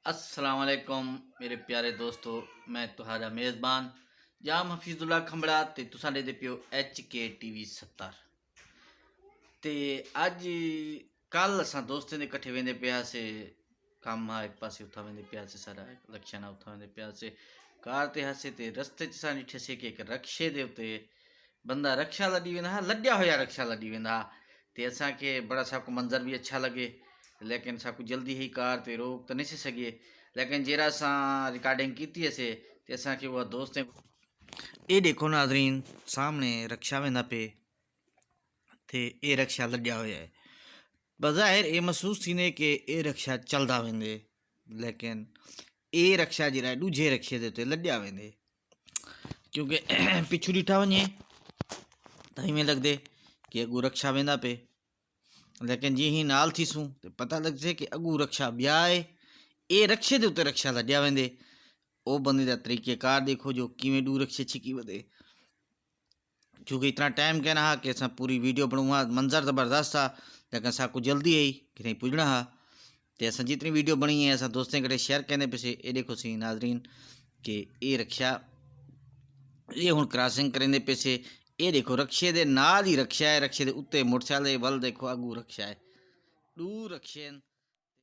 अस्सलाम वालेकुम मेरे प्यारे दोस्तों। मैं तुहारा मेज़बान जाम हफीजुल्ला खंबड़ा ते तुसां दे पियो HK TV 70 ते अज कल असां दोस्तें दे कट्ठे वेंदे पियासे कम हा एक पासे उथा वेंदे पियासे सारा लक्षणा उथा वेंदे पियासे कार ते हसे ते रस्ते च असां ॾिठीसीं कि एक रक्शे दे उते बंदा रक्षा लॾी वेंदा हा, लॾिया हुया रक्षा लॾी वेंदा हा ते असांखे बड़ा साको मंज़र भी अच्छा लगे, लेकिन साकू जल्दी ही कार ते रोक तो नहीं सके। लेकिन जेरा असां रिकॉर्डिंग की असे ते असांखे उहा दोस्तें ये देखो नाजरीन सामने रक्षा वेंदा पे थे ये रक्षा लॾिया हुया है। बज़ाहिर ये महसूस थींदे कि ये रक्षा चलदा वेंदे, लेकिन ये रक्षा जरा दूजे रक्षे दे उते लॾिया वेंदे क्योंकि पिछू ॾिठा वञे त इवें लगदे कि अगू रक्षा वेंदा पे, लेकिन जी ही नाल थीसूं तो पता लगसे कि अगू रक्षा ॿिया है, ये रक्षे दे उते रक्षा लॾिया वेंदे। ओ बंदे दा तरीक़ेकार देखो जो किवें डू रक्षे छिकी वधे, क्योंकि इतना टाइम कहना हा कि असां पूरी वीडियो बणूं, मंजर ज़बरदस्त था, लेकिन असांको जल्दी आई कि नहीं पुजना हा तो असां जितनी वीडियो बनी है असां दोस्तें कटे शेयर कहने पे। ये देखो सी नाजरीन कि ये रक्षा ये हुण क्रॉसिंग करेंदे पैसे, ये देखो रक्षे दे नाल ही रक्षा है, रक्षे दे उत्ते मोटरसाइकिल वल देखो अगू रक्षा है, दू रक्षे